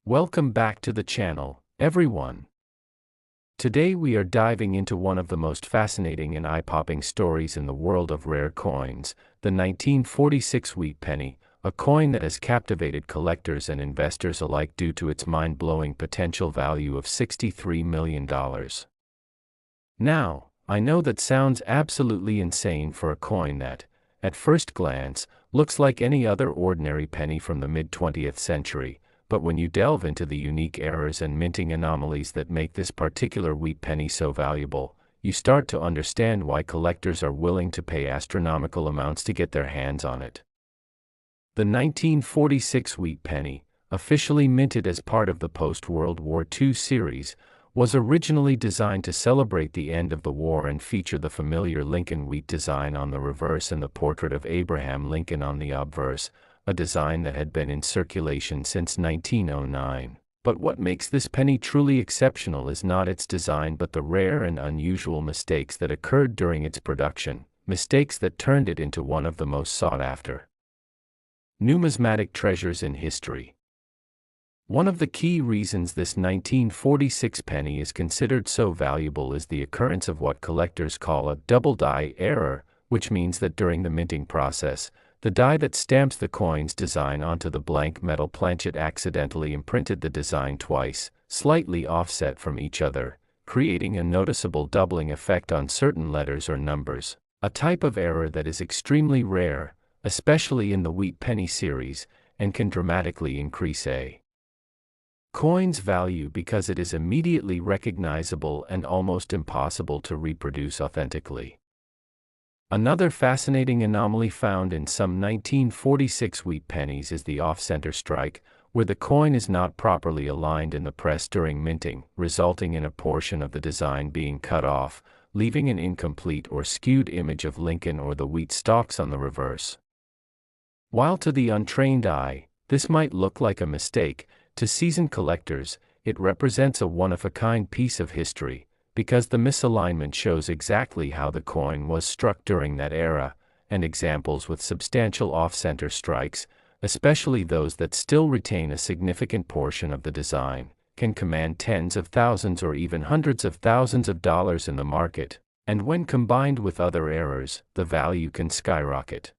Welcome back to the channel, everyone. Today we are diving into one of the most fascinating and eye-popping stories in the world of rare coins, the 1946 wheat penny, a coin that has captivated collectors and investors alike due to its mind-blowing potential value of $63 million. Now, I know that sounds absolutely insane for a coin that, at first glance, looks like any other ordinary penny from the mid-20th century. But when you delve into the unique errors and minting anomalies that make this particular wheat penny so valuable, you start to understand why collectors are willing to pay astronomical amounts to get their hands on it. The 1946 wheat penny, officially minted as part of the post-World War II series, was originally designed to celebrate the end of the war and feature the familiar Lincoln wheat design on the reverse and the portrait of Abraham Lincoln on the obverse, a design that had been in circulation since 1909. But what makes this penny truly exceptional is not its design but the rare and unusual mistakes that occurred during its production, mistakes that turned it into one of the most sought-after numismatic treasures in history. One of the key reasons this 1946 penny is considered so valuable is the occurrence of what collectors call a double die error, which means that during the minting process, the die that stamps the coin's design onto the blank metal planchet accidentally imprinted the design twice, slightly offset from each other, creating a noticeable doubling effect on certain letters or numbers, a type of error that is extremely rare, especially in the wheat penny series, and can dramatically increase a coin's value because it is immediately recognizable and almost impossible to reproduce authentically. Another fascinating anomaly found in some 1946 wheat pennies is the off-center strike, where the coin is not properly aligned in the press during minting, resulting in a portion of the design being cut off, leaving an incomplete or skewed image of Lincoln or the wheat stalks on the reverse. While to the untrained eye, this might look like a mistake, to seasoned collectors, it represents a one-of-a-kind piece of history, because the misalignment shows exactly how the coin was struck during that era, and examples with substantial off-center strikes, especially those that still retain a significant portion of the design, can command tens of thousands or even hundreds of thousands of dollars in the market, and when combined with other errors, the value can skyrocket.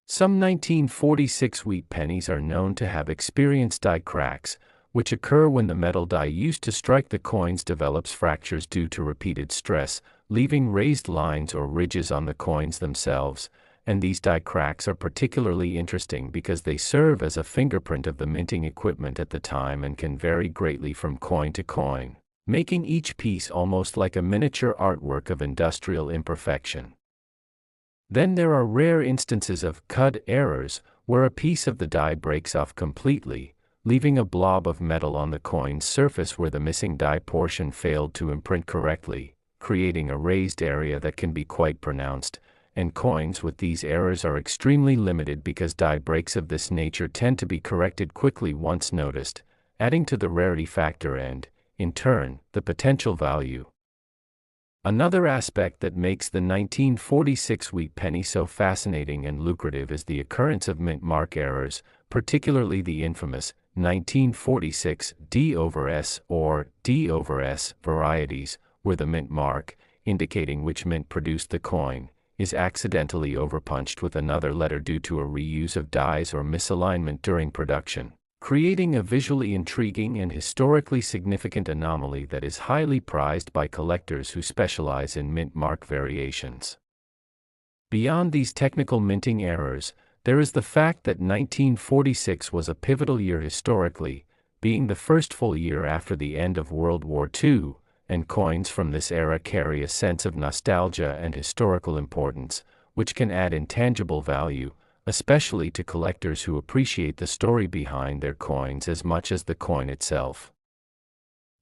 Some 1946 wheat pennies are known to have experienced die cracks, which occur when the metal die used to strike the coins develops fractures due to repeated stress, leaving raised lines or ridges on the coins themselves, and these die cracks are particularly interesting because they serve as a fingerprint of the minting equipment at the time and can vary greatly from coin to coin, making each piece almost like a miniature artwork of industrial imperfection. Then there are rare instances of cud errors, where a piece of the die breaks off completely, leaving a blob of metal on the coin's surface where the missing die portion failed to imprint correctly, creating a raised area that can be quite pronounced, and coins with these errors are extremely limited because die breaks of this nature tend to be corrected quickly once noticed, adding to the rarity factor and, in turn, the potential value. Another aspect that makes the 1946 wheat penny so fascinating and lucrative is the occurrence of mint mark errors, particularly the infamous 1946 D/S or D/S varieties, where the mint mark, indicating which mint produced the coin, is accidentally overpunched with another letter due to a reuse of dies or misalignment during production, creating a visually intriguing and historically significant anomaly that is highly prized by collectors who specialize in mint mark variations. Beyond these technical minting errors, there is the fact that 1946 was a pivotal year historically, being the first full year after the end of World War II, and coins from this era carry a sense of nostalgia and historical importance, which can add intangible value, especially to collectors who appreciate the story behind their coins as much as the coin itself.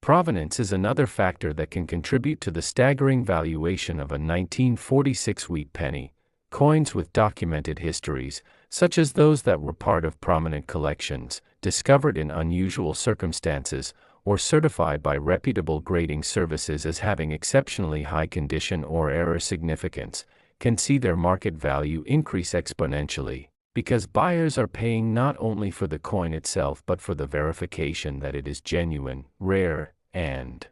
Provenance is another factor that can contribute to the staggering valuation of a 1946 wheat penny. Coins with documented histories, such as those that were part of prominent collections, discovered in unusual circumstances, or certified by reputable grading services as having exceptionally high condition or error significance, can see their market value increase exponentially, because buyers are paying not only for the coin itself but for the verification that it is genuine, rare, and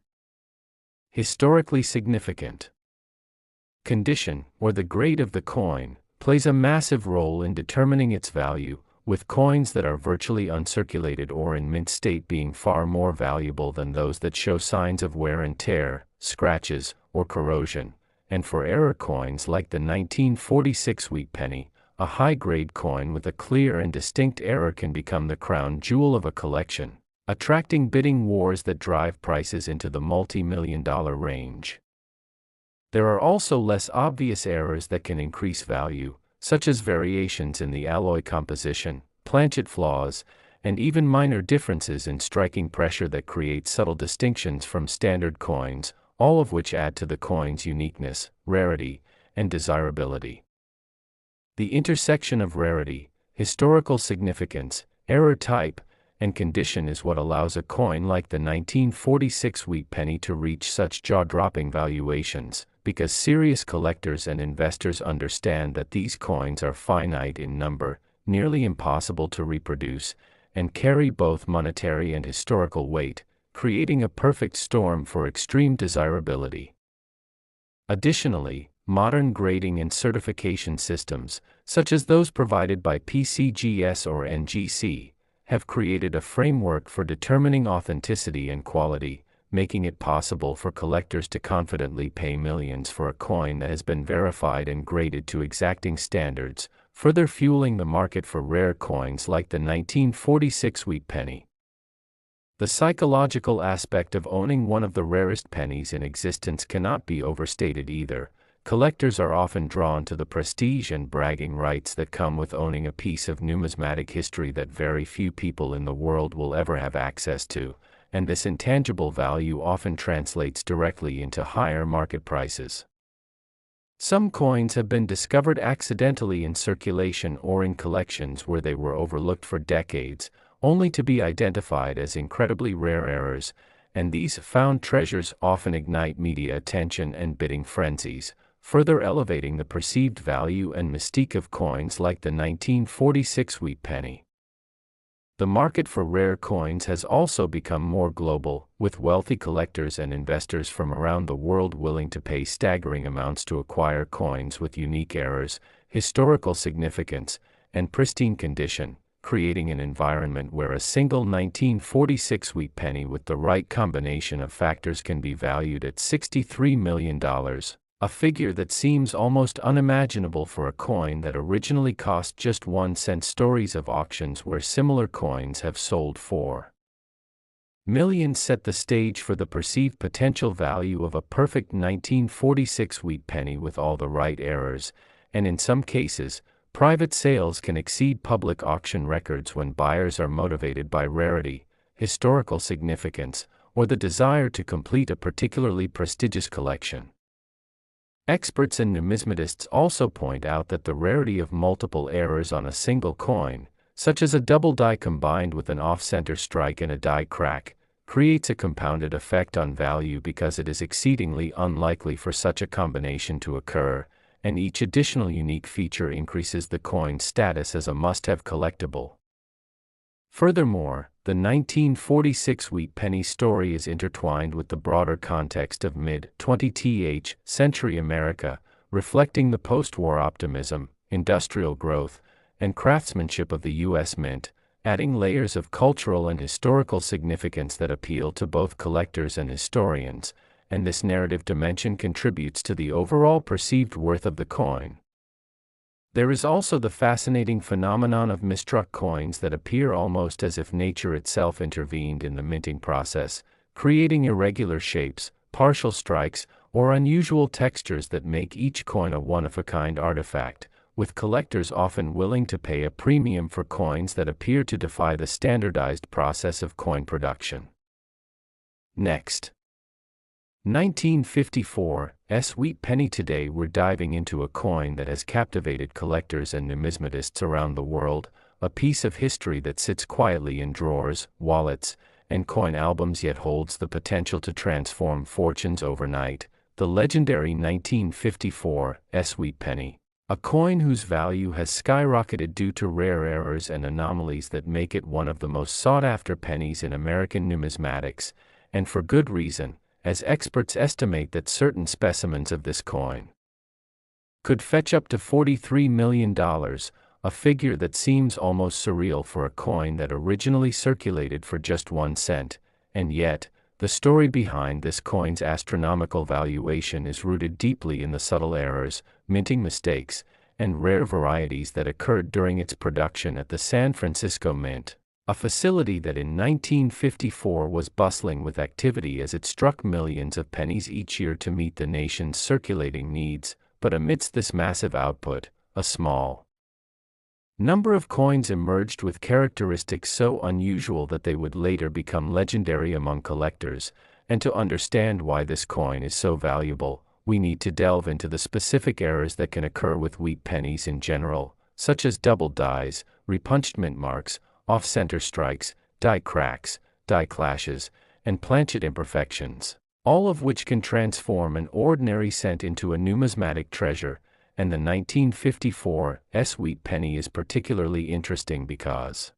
historically significant. Condition, or the grade of the coin, plays a massive role in determining its value, with coins that are virtually uncirculated or in mint state being far more valuable than those that show signs of wear and tear, scratches, or corrosion. And for error coins like the 1946 wheat penny, a high-grade coin with a clear and distinct error can become the crown jewel of a collection, attracting bidding wars that drive prices into the multi-million-dollar range. There are also less obvious errors that can increase value, such as variations in the alloy composition, planchet flaws, and even minor differences in striking pressure that create subtle distinctions from standard coins, all of which add to the coin's uniqueness, rarity, and desirability. The intersection of rarity, historical significance, error type, and condition is what allows a coin like the 1946 wheat penny to reach such jaw-dropping valuations, because serious collectors and investors understand that these coins are finite in number, nearly impossible to reproduce, and carry both monetary and historical weight, creating a perfect storm for extreme desirability. Additionally, modern grading and certification systems, such as those provided by PCGS or NGC, have created a framework for determining authenticity and quality, making it possible for collectors to confidently pay millions for a coin that has been verified and graded to exacting standards, further fueling the market for rare coins like the 1946 wheat penny. The psychological aspect of owning one of the rarest pennies in existence cannot be overstated either. Collectors are often drawn to the prestige and bragging rights that come with owning a piece of numismatic history that very few people in the world will ever have access to, and this intangible value often translates directly into higher market prices. Some coins have been discovered accidentally in circulation or in collections where they were overlooked for decades, only to be identified as incredibly rare errors, and these found treasures often ignite media attention and bidding frenzies, further elevating the perceived value and mystique of coins like the 1946 wheat penny. The market for rare coins has also become more global, with wealthy collectors and investors from around the world willing to pay staggering amounts to acquire coins with unique errors, historical significance, and pristine condition, creating an environment where a single 1946 wheat penny with the right combination of factors can be valued at $63 million, a figure that seems almost unimaginable for a coin that originally cost just 1 cent. Stories of auctions where similar coins have sold for millions set the stage for the perceived potential value of a perfect 1946 wheat penny with all the right errors, and in some cases, private sales can exceed public auction records when buyers are motivated by rarity, historical significance, or the desire to complete a particularly prestigious collection. Experts and numismatists also point out that the rarity of multiple errors on a single coin, such as a double die combined with an off-center strike and a die crack, creates a compounded effect on value because it is exceedingly unlikely for such a combination to occur, and each additional unique feature increases the coin's status as a must-have collectible. Furthermore, the 1946 wheat penny story is intertwined with the broader context of mid-20th century America, reflecting the post-war optimism, industrial growth, and craftsmanship of the U.S. Mint, adding layers of cultural and historical significance that appeal to both collectors and historians, and this narrative dimension contributes to the overall perceived worth of the coin. There is also the fascinating phenomenon of mistruck coins that appear almost as if nature itself intervened in the minting process, creating irregular shapes, partial strikes, or unusual textures that make each coin a one-of-a-kind artifact, with collectors often willing to pay a premium for coins that appear to defy the standardized process of coin production. Next, 1954 wheat penny. Today we're diving into a coin that has captivated collectors and numismatists around the world, a piece of history that sits quietly in drawers, wallets, and coin albums yet holds the potential to transform fortunes overnight, the legendary 1954 wheat penny, A coin whose value has skyrocketed due to rare errors and anomalies that make it one of the most sought-after pennies in American numismatics, and for good reason, as experts estimate that certain specimens of this coin could fetch up to $43 million, a figure that seems almost surreal for a coin that originally circulated for just 1 cent, and yet, the story behind this coin's astronomical valuation is rooted deeply in the subtle errors, minting mistakes, and rare varieties that occurred during its production at the San Francisco Mint, a facility that in 1954 was bustling with activity as it struck millions of pennies each year to meet the nation's circulating needs. But amidst this massive output, a small number of coins emerged with characteristics so unusual that they would later become legendary among collectors, and to understand why this coin is so valuable, we need to delve into the specific errors that can occur with wheat pennies in general, such as doubled dies, repunched mint marks, off-center strikes, die cracks, die clashes, and planchet imperfections, all of which can transform an ordinary cent into a numismatic treasure. And the 1954 S wheat penny is particularly interesting because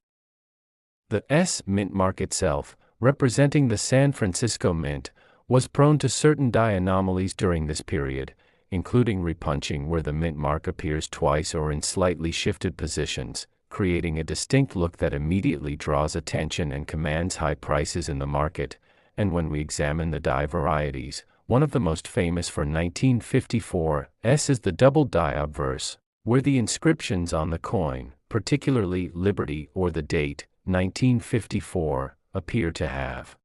the S mint mark itself, representing the San Francisco Mint, was prone to certain die anomalies during this period, including repunching where the mint mark appears twice or in slightly shifted positions, creating a distinct look that immediately draws attention and commands high prices in the market. And when we examine the die varieties, one of the most famous for 1954 S is the double die obverse, where the inscriptions on the coin, particularly Liberty or the date, 1954, appear to have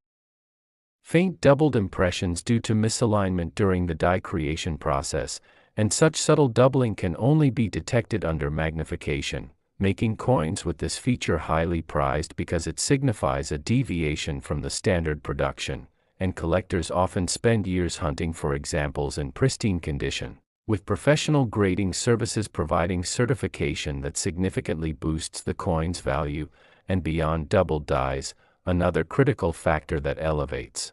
faint doubled impressions due to misalignment during the die creation process, and such subtle doubling can only be detected under magnification, making coins with this feature highly prized because it signifies a deviation from the standard production, and collectors often spend years hunting for examples in pristine condition, with professional grading services providing certification that significantly boosts the coin's value, and beyond doubled dies, another critical factor that elevates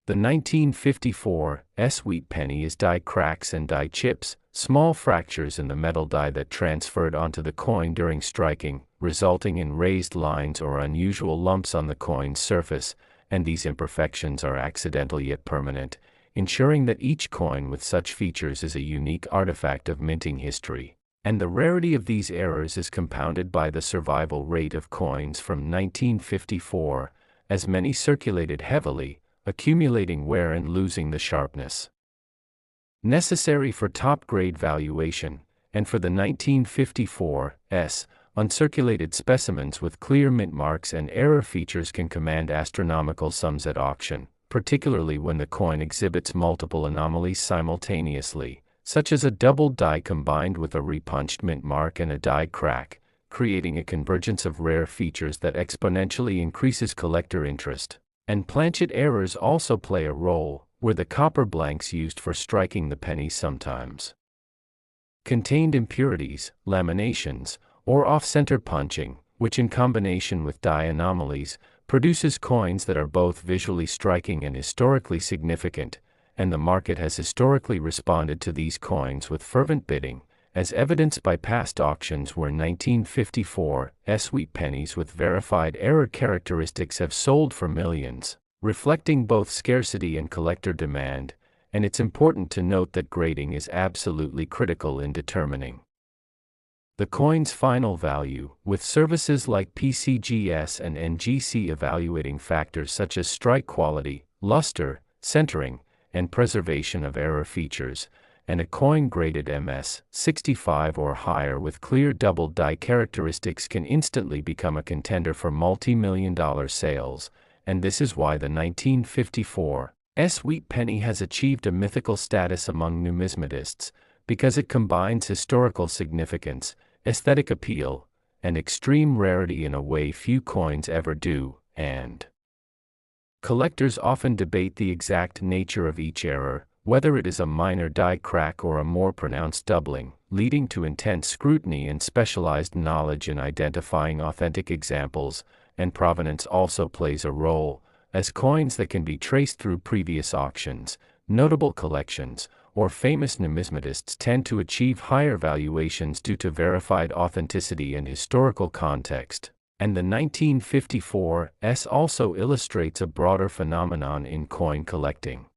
the 1954 S wheat penny is die cracks and die chips, small fractures in the metal die that transferred onto the coin during striking, resulting in raised lines or unusual lumps on the coin's surface, and these imperfections are accidental yet permanent, ensuring that each coin with such features is a unique artifact of minting history. And the rarity of these errors is compounded by the survival rate of coins from 1954, as many circulated heavily, accumulating wear and losing the sharpness necessary for top-grade valuation, and for the 1954 S, uncirculated specimens with clear mint marks and error features can command astronomical sums at auction, particularly when the coin exhibits multiple anomalies simultaneously, such as a doubled die combined with a repunched mint mark and a die crack, creating a convergence of rare features that exponentially increases collector interest. And planchet errors also play a role, where the copper blanks used for striking the penny sometimes contained impurities, laminations, or off-center punching, which in combination with die anomalies, produces coins that are both visually striking and historically significant, and the market has historically responded to these coins with fervent bidding, as evidenced by past auctions where 1954 S wheat pennies with verified error characteristics have sold for millions, reflecting both scarcity and collector demand. And it's important to note that grading is absolutely critical in determining the coin's final value, with services like PCGS and NGC evaluating factors such as strike quality, luster, centering, and preservation of error features, and a coin graded MS 65 or higher with clear double die characteristics can instantly become a contender for multi-million-dollar sales, and this is why the 1954 S wheat penny has achieved a mythical status among numismatists, because it combines historical significance, aesthetic appeal, and extreme rarity in a way few coins ever do, and collectors often debate the exact nature of each error, whether it is a minor die crack or a more pronounced doubling, leading to intense scrutiny and specialized knowledge in identifying authentic examples, and provenance also plays a role, as coins that can be traced through previous auctions, notable collections, or famous numismatists tend to achieve higher valuations due to verified authenticity and historical context. And the 1954 also illustrates a broader phenomenon in coin collecting,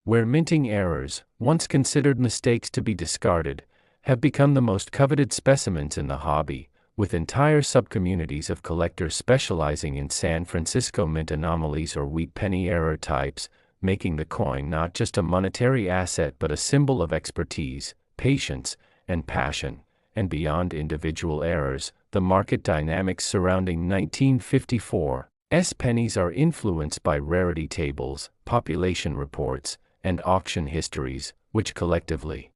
where minting errors, once considered mistakes to be discarded, have become the most coveted specimens in the hobby, with entire subcommunities of collectors specializing in San Francisco mint anomalies or wheat penny error types, making the coin not just a monetary asset but a symbol of expertise, patience, and passion. And beyond individual errors, the market dynamics surrounding 1954's pennies are influenced by rarity tables, population reports, and auction histories, which collectively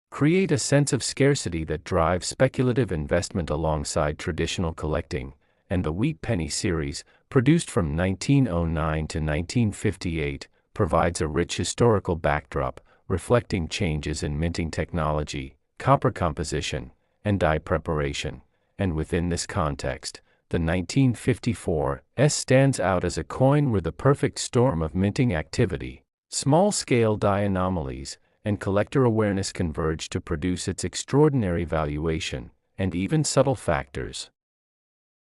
create a sense of scarcity that drives speculative investment alongside traditional collecting. And the Wheat Penny series, produced from 1909 to 1958, provides a rich historical backdrop, reflecting changes in minting technology, copper composition, and die preparation. And within this context, the 1954s stands out as a coin where the perfect storm of minting activity, small-scale die anomalies, and collector awareness converge to produce its extraordinary valuation. And even subtle factors,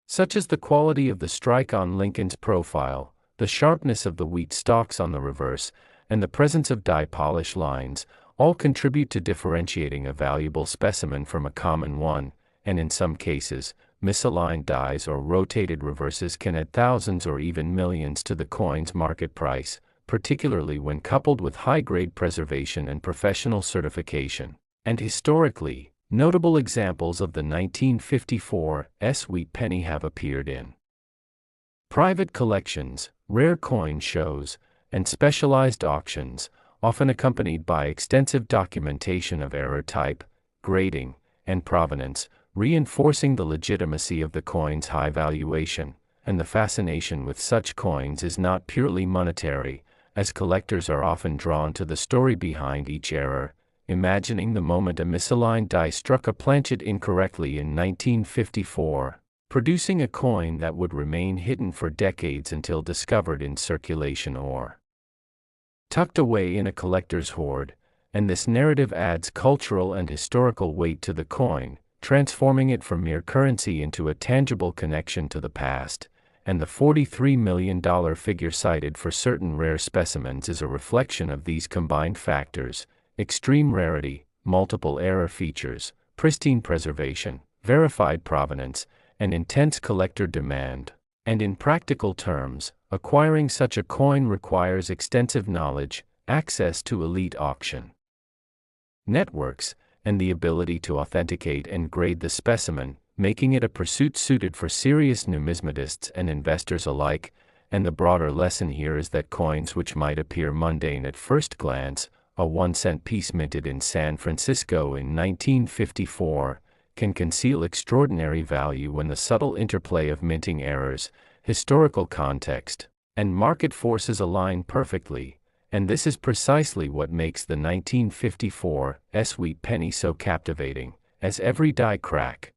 such as the quality of the strike on Lincoln's profile, the sharpness of the wheat stalks on the reverse, and the presence of die polish lines, all contribute to differentiating a valuable specimen from a common one. And in some cases, misaligned dies or rotated reverses can add thousands or even millions to the coin's market price, particularly when coupled with high-grade preservation and professional certification. And historically, notable examples of the 1954's wheat penny have appeared in private collections, rare coin shows, and specialized auctions, often accompanied by extensive documentation of error type, grading, and provenance, reinforcing the legitimacy of the coin's high valuation. And the fascination with such coins is not purely monetary, as collectors are often drawn to the story behind each error, imagining the moment a misaligned die struck a planchet incorrectly in 1954, producing a coin that would remain hidden for decades until discovered in circulation or tucked away in a collector's hoard. And this narrative adds cultural and historical weight to the coin, transforming it from mere currency into a tangible connection to the past. And the $43 million figure cited for certain rare specimens is a reflection of these combined factors: extreme rarity, multiple error features, pristine preservation, verified provenance, and intense collector demand. And in practical terms, acquiring such a coin requires extensive knowledge, access to elite auction networks, and the ability to authenticate and grade the specimen, making it a pursuit suited for serious numismatists and investors alike. And the broader lesson here is that coins which might appear mundane at first glance, a 1-cent piece minted in San Francisco in 1954, can conceal extraordinary value when the subtle interplay of minting errors, historical context, and market forces align perfectly. And this is precisely what makes the 1954's wheat penny so captivating, as every die crack,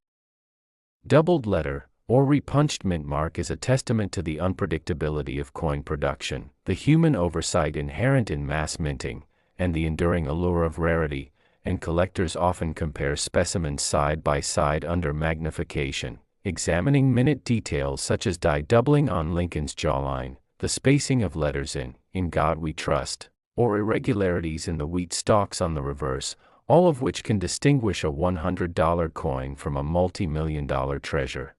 doubled letter, or repunched mint mark is a testament to the unpredictability of coin production, the human oversight inherent in mass minting, and the enduring allure of rarity. And collectors often compare specimens side by side under magnification, examining minute details such as die doubling on Lincoln's jawline, the spacing of letters in God We Trust, or irregularities in the wheat stalks on the reverse, all of which can distinguish a $100 coin from a multi-million-dollar treasure.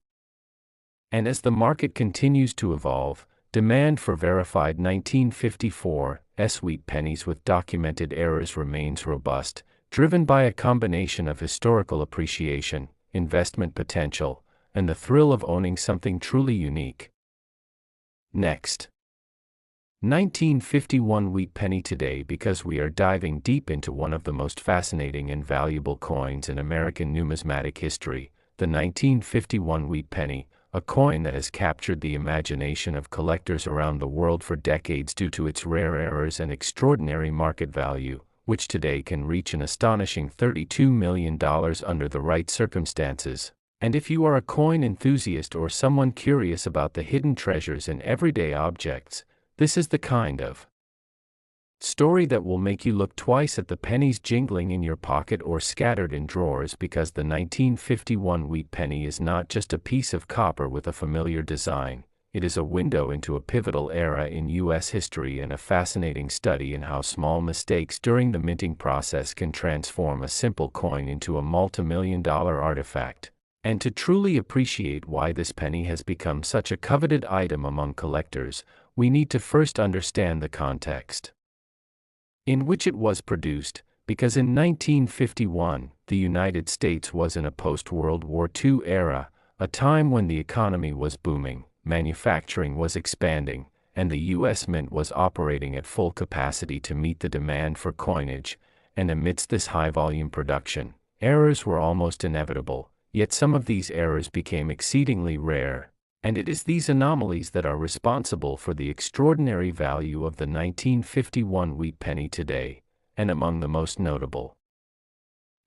And as the market continues to evolve, demand for verified 1954's wheat pennies with documented errors remains robust, driven by a combination of historical appreciation, investment potential, and the thrill of owning something truly unique. Next, 1951 wheat penny today, because we are diving deep into one of the most fascinating and valuable coins in American numismatic history, the 1951 wheat penny, a coin that has captured the imagination of collectors around the world for decades due to its rare errors and extraordinary market value, which today can reach an astonishing $32 million under the right circumstances. And if you are a coin enthusiast or someone curious about the hidden treasures in everyday objects, this is the kind of Story that will make you look twice at the pennies jingling in your pocket or scattered in drawers, because the 1951 wheat penny is not just a piece of copper with a familiar design. It is a window into a pivotal era in U.S. history and a fascinating study in how small mistakes during the minting process can transform a simple coin into a multi-million-dollar artifact. And to truly appreciate why this penny has become such a coveted item among collectors, we need to first understand the context in which it was produced, because in 1951, the United States was in a post-World War II era, a time when the economy was booming, manufacturing was expanding, and the U.S. Mint was operating at full capacity to meet the demand for coinage. And amidst this high-volume production, errors were almost inevitable, yet some of these errors became exceedingly rare. And it is these anomalies that are responsible for the extraordinary value of the 1951 wheat penny today, and among the most notable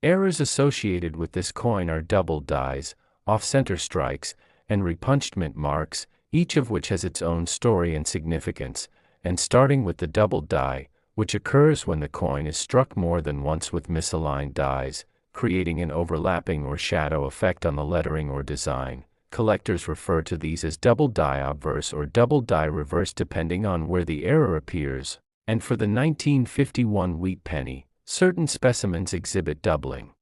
errors associated with this coin are doubled dies, off-center strikes, and repunched mint marks, each of which has its own story and significance. And starting with the doubled die, which occurs when the coin is struck more than once with misaligned dies, creating an overlapping or shadow effect on the lettering or design. Collectors refer to these as double die obverse or double die reverse depending on where the error appears. And for the 1951 wheat penny, certain specimens exhibit doubling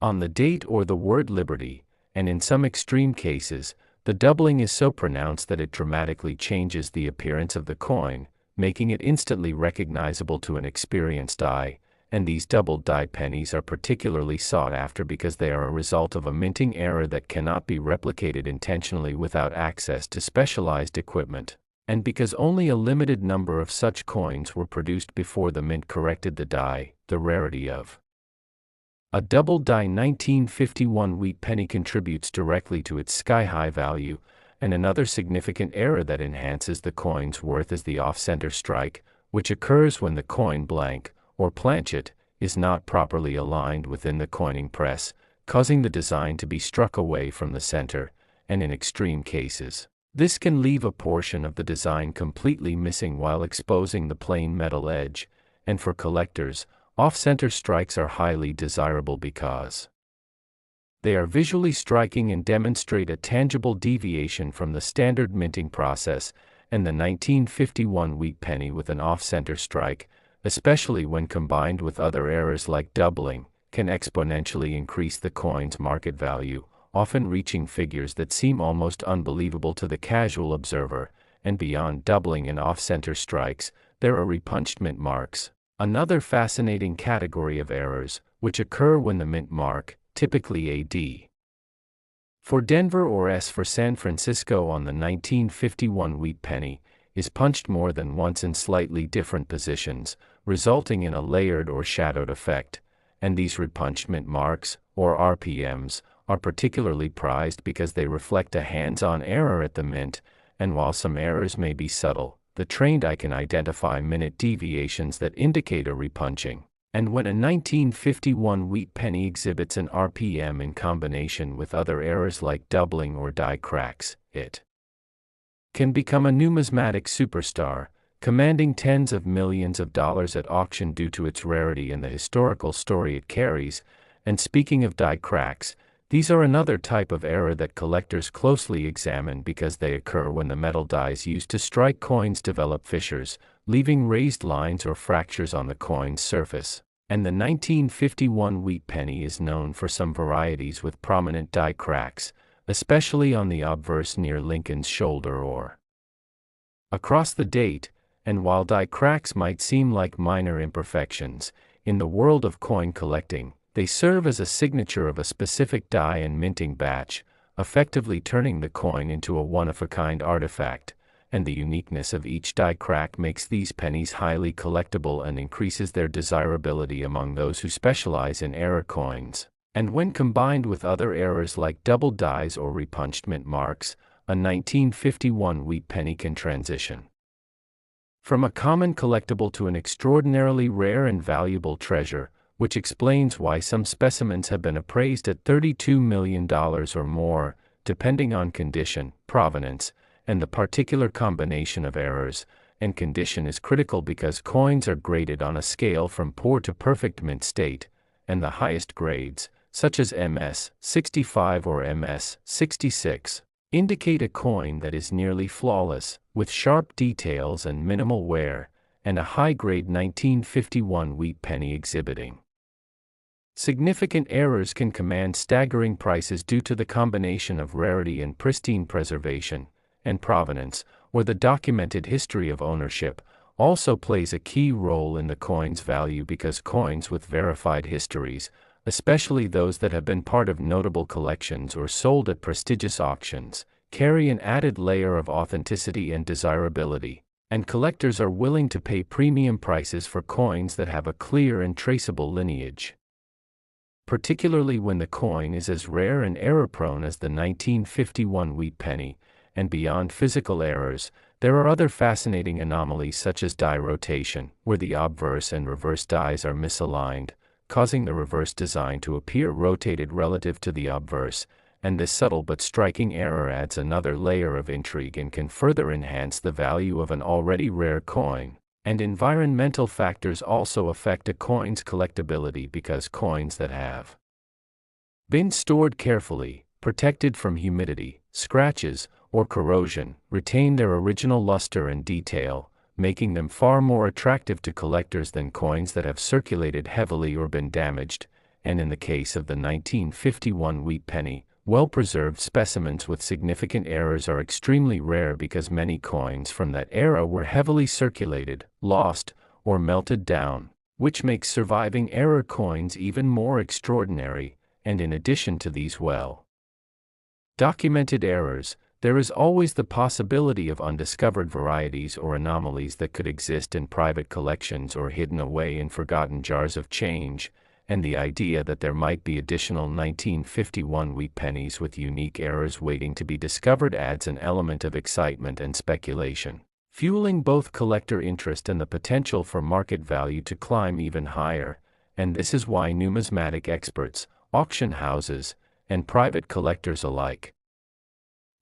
on the date or the word liberty, and in some extreme cases, the doubling is so pronounced that it dramatically changes the appearance of the coin, making it instantly recognizable to an experienced eye. And these doubled die pennies are particularly sought after because they are a result of a minting error that cannot be replicated intentionally without access to specialized equipment, and because only a limited number of such coins were produced before the mint corrected the die. The rarity of a doubled die 1951 wheat penny contributes directly to its sky-high value, and another significant error that enhances the coin's worth is the off-center strike, which occurs when the coin blank, or planchet, is not properly aligned within the coining press, causing the design to be struck away from the center, and in extreme cases, this can leave a portion of the design completely missing while exposing the plain metal edge. And for collectors, off-center strikes are highly desirable because they are visually striking and demonstrate a tangible deviation from the standard minting process. And the 1951 wheat penny with an off-center strike, especially when combined with other errors like doubling, can exponentially increase the coin's market value, often reaching figures that seem almost unbelievable to the casual observer. And beyond doubling and off-center strikes, there are repunched mint marks, another fascinating category of errors, which occur when the mint mark, typically a D for Denver or S for San Francisco on the 1951 wheat penny, is punched more than once in slightly different positions, resulting in a layered or shadowed effect. And these repunched mint marks, or RPMs, are particularly prized because they reflect a hands-on error at the mint. And while some errors may be subtle, the trained eye can identify minute deviations that indicate a repunching. And when a 1951 wheat penny exhibits an RPM in combination with other errors like doubling or die cracks, it can become a numismatic superstar, commanding tens of millions of dollars at auction due to its rarity and the historical story it carries. And speaking of die cracks, these are another type of error that collectors closely examine because they occur when the metal dies used to strike coins develop fissures, leaving raised lines or fractures on the coin's surface. And the 1951 wheat penny is known for some varieties with prominent die cracks, especially on the obverse near Lincoln's shoulder or across the date. And while die cracks might seem like minor imperfections, in the world of coin collecting, they serve as a signature of a specific die and minting batch, effectively turning the coin into a one-of-a-kind artifact. And the uniqueness of each die crack makes these pennies highly collectible and increases their desirability among those who specialize in error coins. And when combined with other errors like double dies or repunched mint marks, a 1951 wheat penny can transition from a common collectible to an extraordinarily rare and valuable treasure, which explains why some specimens have been appraised at $32 million or more, depending on condition, provenance, and the particular combination of errors. and condition is critical because coins are graded on a scale from poor to perfect mint state, and the highest grades, such as MS 65 or MS 66, indicate a coin that is nearly flawless, with sharp details and minimal wear, and a high-grade 1951 wheat penny exhibiting significant errors can command staggering prices due to the combination of rarity and pristine preservation, and provenance, or the documented history of ownership, also plays a key role in the coin's value because coins with verified histories, especially those that have been part of notable collections or sold at prestigious auctions, carry an added layer of authenticity and desirability, and collectors are willing to pay premium prices for coins that have a clear and traceable lineage. Particularly when the coin is as rare and error-prone as the 1951 wheat penny, and beyond physical errors, there are other fascinating anomalies such as die rotation, where the obverse and reverse dies are misaligned, causing the reverse design to appear rotated relative to the obverse, and this subtle but striking error adds another layer of intrigue and can further enhance the value of an already rare coin. And environmental factors also affect a coin's collectability because coins that have been stored carefully, protected from humidity, scratches, or corrosion, retain their original luster and detail, making them far more attractive to collectors than coins that have circulated heavily or been damaged, and in the case of the 1951 wheat penny, well-preserved specimens with significant errors are extremely rare because many coins from that era were heavily circulated, lost, or melted down, which makes surviving error coins even more extraordinary, and in addition to these well-documented errors, there is always the possibility of undiscovered varieties or anomalies that could exist in private collections or hidden away in forgotten jars of change, and the idea that there might be additional 1951 wheat pennies with unique errors waiting to be discovered adds an element of excitement and speculation, fueling both collector interest and the potential for market value to climb even higher, and this is why numismatic experts, auction houses, and private collectors alike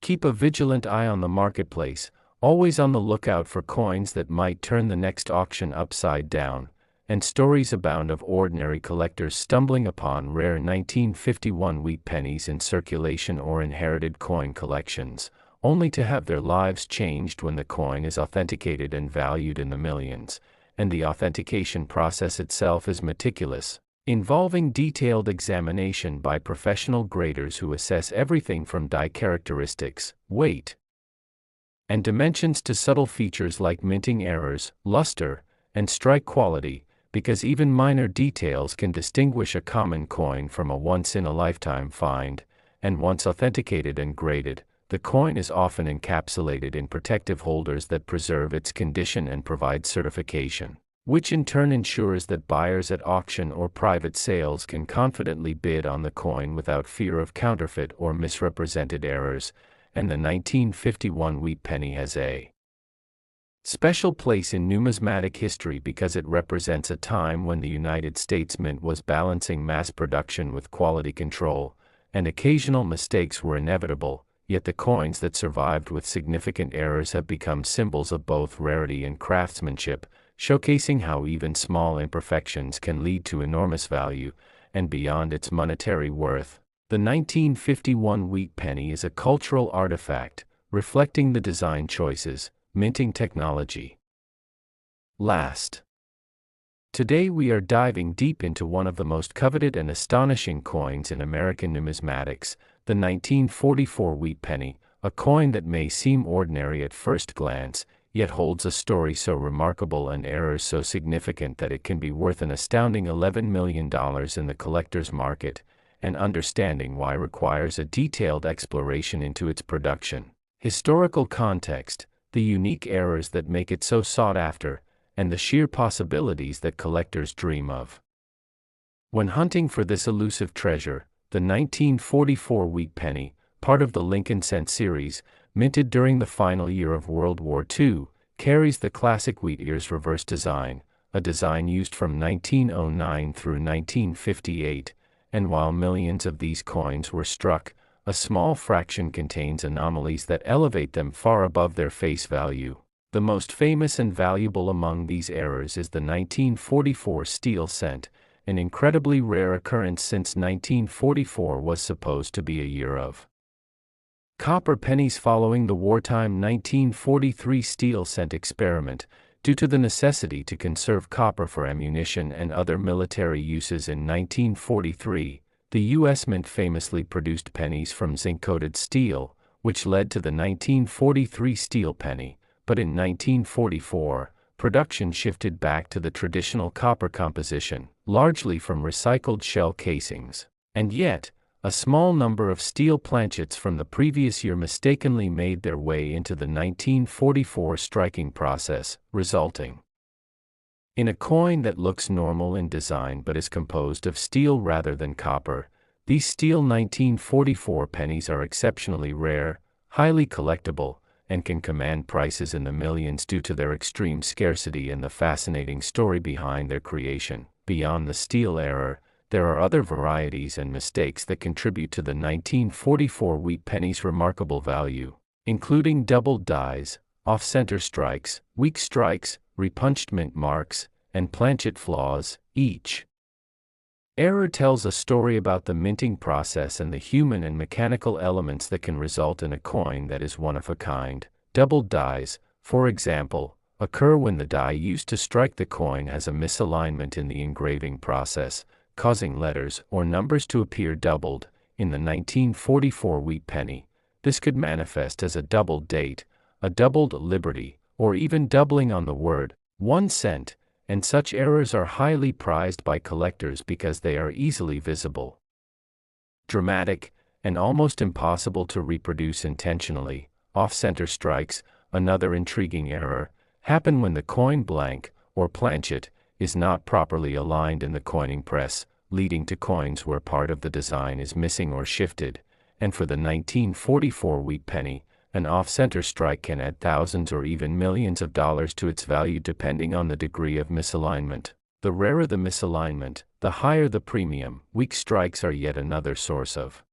keep a vigilant eye on the marketplace, always on the lookout for coins that might turn the next auction upside down, and stories abound of ordinary collectors stumbling upon rare 1951 wheat pennies in circulation or inherited coin collections, only to have their lives changed when the coin is authenticated and valued in the millions, and the authentication process itself is meticulous, involving detailed examination by professional graders who assess everything from die characteristics, weight, and dimensions to subtle features like minting errors, luster, and strike quality, because even minor details can distinguish a common coin from a once-in-a-lifetime find, and once authenticated and graded, the coin is often encapsulated in protective holders that preserve its condition and provide certification, which in turn ensures that buyers at auction or private sales can confidently bid on the coin without fear of counterfeit or misrepresented errors, and the 1951 wheat penny has a special place in numismatic history because it represents a time when the United States Mint was balancing mass production with quality control, and occasional mistakes were inevitable, yet the coins that survived with significant errors have become symbols of both rarity and craftsmanship, showcasing how even small imperfections can lead to enormous value, and beyond its monetary worth. The 1951 wheat penny is a cultural artifact, reflecting the design choices, minting technology. Last. Today we are diving deep into one of the most coveted and astonishing coins in American numismatics, the 1944 wheat penny, a coin that may seem ordinary at first glance, yet holds a story so remarkable and errors so significant that it can be worth an astounding $11 million in the collector's market, and understanding why requires a detailed exploration into its production, historical context, the unique errors that make it so sought after, and the sheer possibilities that collectors dream of. When hunting for this elusive treasure, the 1944 wheat penny, part of the Lincoln Cent series, minted during the final year of World War II, carries the classic wheat ears reverse design, a design used from 1909 through 1958, and while millions of these coins were struck, a small fraction contains anomalies that elevate them far above their face value. The most famous and valuable among these errors is the 1944 steel cent, an incredibly rare occurrence since 1944 was supposed to be a year of copper pennies following the wartime 1943 steel cent experiment. Due to the necessity to conserve copper for ammunition and other military uses in 1943, the U.S. Mint famously produced pennies from zinc-coated steel, which led to the 1943 steel penny. But in 1944, production shifted back to the traditional copper composition, largely from recycled shell casings. And yet, a small number of steel planchets from the previous year mistakenly made their way into the 1944 striking process, resulting in a coin that looks normal in design but is composed of steel rather than copper. These steel 1944 pennies are exceptionally rare, highly collectible, and can command prices in the millions due to their extreme scarcity and the fascinating story behind their creation. Beyond the steel error, there are other varieties and mistakes that contribute to the 1944 wheat penny's remarkable value, including doubled dies, off-center strikes, weak strikes, repunched mint marks, and planchet flaws. Each error tells a story about the minting process and the human and mechanical elements that can result in a coin that is one of a kind. Doubled dies, for example, occur when the die used to strike the coin has a misalignment in the engraving process, causing letters or numbers to appear doubled. In the 1944 wheat penny, this could manifest as a doubled date, a doubled liberty, or even doubling on the word 1 cent, and such errors are highly prized by collectors because they are easily visible, dramatic, and almost impossible to reproduce intentionally. Off-center strikes, another intriguing error, happen when the coin blank, or planchet, is not properly aligned in the coining press, leading to coins where part of the design is missing or shifted. And for the 1944 wheat penny, an off-center strike can add thousands or even millions of dollars to its value depending on the degree of misalignment. The rarer the misalignment, the higher the premium. Weak strikes are yet another source of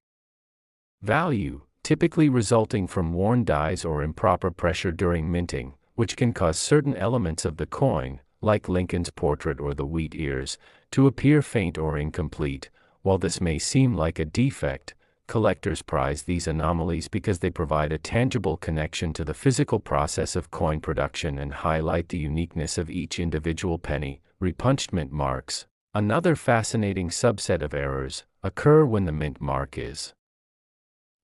value, typically resulting from worn dies or improper pressure during minting, which can cause certain elements of the coin, like Lincoln's portrait or the wheat ears, to appear faint or incomplete. While this may seem like a defect, collectors prize these anomalies because they provide a tangible connection to the physical process of coin production and highlight the uniqueness of each individual penny. Repunched mint marks, another fascinating subset of errors, occur when the mint mark is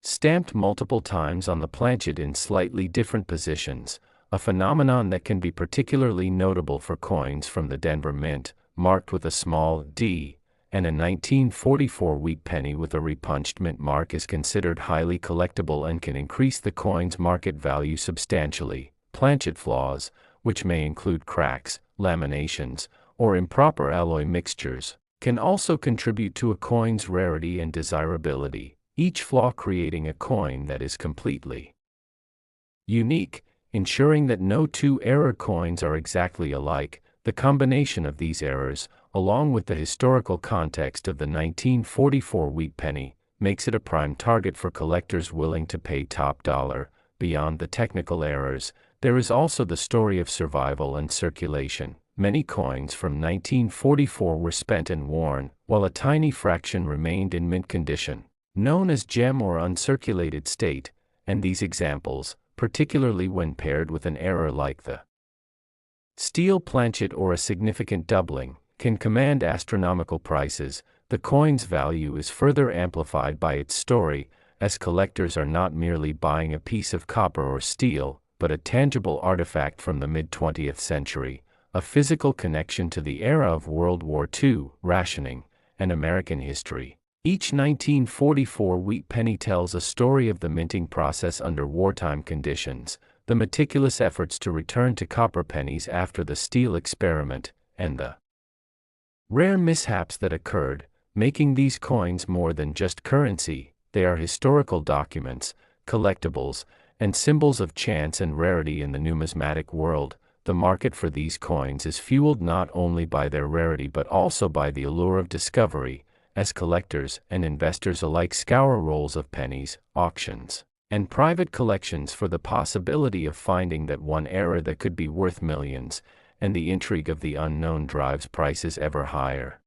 stamped multiple times on the planchet in slightly different positions, a phenomenon that can be particularly notable for coins from the Denver Mint, marked with a small d, and a 1944 wheat penny with a repunched mint mark is considered highly collectible and can increase the coin's market value substantially. Planchet flaws, which may include cracks, laminations, or improper alloy mixtures, can also contribute to a coin's rarity and desirability, each flaw creating a coin that is completely unique, ensuring that no two error coins are exactly alike. The combination of these errors, along with the historical context of the 1944 wheat penny, makes it a prime target for collectors willing to pay top dollar. Beyond the technical errors, there is also the story of survival and circulation. Many coins from 1944 were spent and worn, while a tiny fraction remained in mint condition, known as gem or uncirculated state, and these examples, particularly when paired with an error like the steel planchet or a significant doubling, can command astronomical prices. The coin's value is further amplified by its story, as collectors are not merely buying a piece of copper or steel, but a tangible artifact from the mid-20th century, a physical connection to the era of World War II, rationing, and American history. Each 1944 wheat penny tells a story of the minting process under wartime conditions, the meticulous efforts to return to copper pennies after the steel experiment, and the rare mishaps that occurred, making these coins more than just currency. They are historical documents, collectibles, and symbols of chance and rarity in the numismatic world. The market for these coins is fueled not only by their rarity but also by the allure of discovery, as collectors and investors alike scour rolls of pennies, auctions, and private collections for the possibility of finding that one error that could be worth millions, and the intrigue of the unknown drives prices ever higher.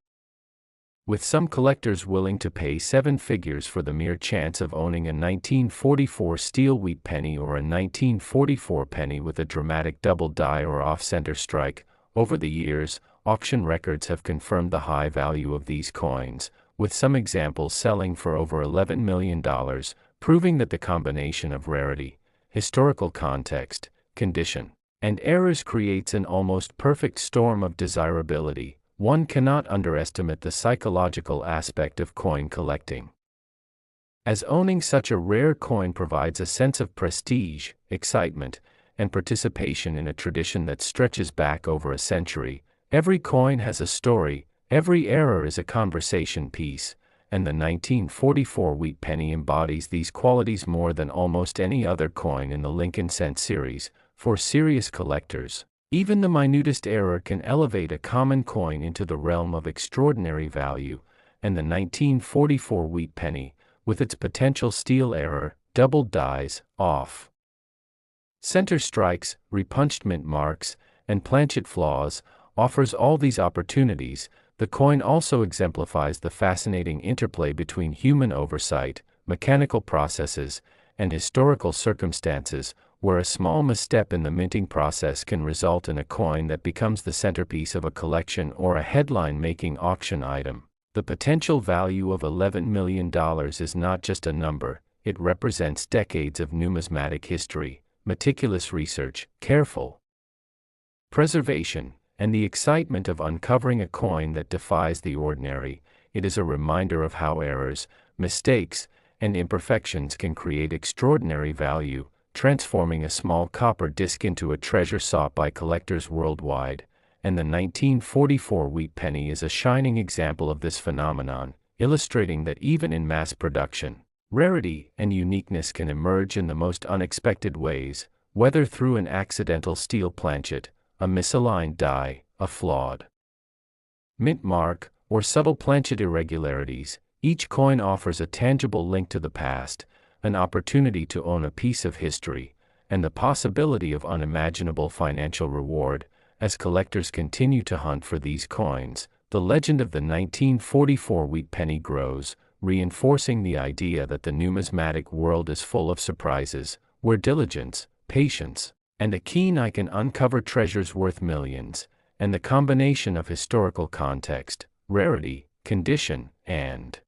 With some collectors willing to pay seven figures for the mere chance of owning a 1944 steel wheat penny or a 1944 penny with a dramatic double die or off-center strike, over the years, auction records have confirmed the high value of these coins, with some examples selling for over $11 million, proving that the combination of rarity, historical context, condition, and errors creates an almost perfect storm of desirability. One cannot underestimate the psychological aspect of coin collecting, as owning such a rare coin provides a sense of prestige, excitement, and participation in a tradition that stretches back over a century. Every coin has a story, every error is a conversation piece, and the 1944 wheat penny embodies these qualities more than almost any other coin in the Lincoln Cent series. For serious collectors, even the minutest error can elevate a common coin into the realm of extraordinary value, and the 1944 wheat penny, with its potential steel error, double dies, off center strikes, repunched mint marks, and planchet flaws, offers all these opportunities. The coin also exemplifies the fascinating interplay between human oversight, mechanical processes, and historical circumstances, where a small misstep in the minting process can result in a coin that becomes the centerpiece of a collection or a headline-making auction item. The potential value of $11 million is not just a number, it represents decades of numismatic history, meticulous research, careful preservation, and the excitement of uncovering a coin that defies the ordinary. It is a reminder of how errors, mistakes, and imperfections can create extraordinary value, transforming a small copper disc into a treasure sought by collectors worldwide. And the 1944 wheat penny is a shining example of this phenomenon, illustrating that even in mass production, rarity and uniqueness can emerge in the most unexpected ways, whether through an accidental steel planchet, a misaligned die, a flawed mint mark, or subtle planchet irregularities. Each coin offers a tangible link to the past, an opportunity to own a piece of history, and the possibility of unimaginable financial reward. As collectors continue to hunt for these coins, the legend of the 1944 wheat penny grows, reinforcing the idea that the numismatic world is full of surprises, where diligence, patience, and a keen eye can uncover treasures worth millions, and the combination of historical context, rarity, condition, and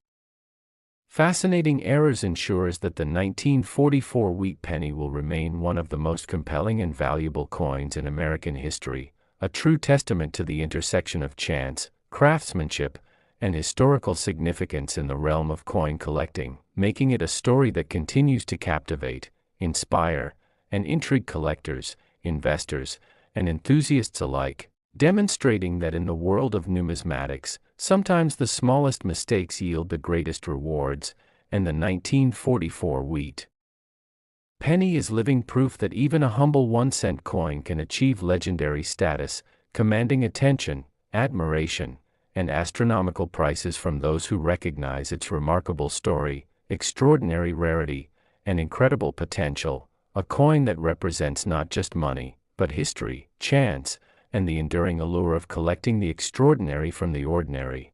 fascinating errors ensures that the 1944 wheat penny will remain one of the most compelling and valuable coins in American history, a true testament to the intersection of chance, craftsmanship, and historical significance in the realm of coin collecting, making it a story that continues to captivate, inspire, and intrigue collectors, investors, and enthusiasts alike, demonstrating that in the world of numismatics, sometimes the smallest mistakes yield the greatest rewards, and the 1944 wheat penny is living proof that even a humble 1-cent coin can achieve legendary status, commanding attention, admiration, and astronomical prices from those who recognize its remarkable story, extraordinary rarity, and incredible potential. A coin that represents not just money, but history, chance, and the enduring allure of collecting the extraordinary from the ordinary.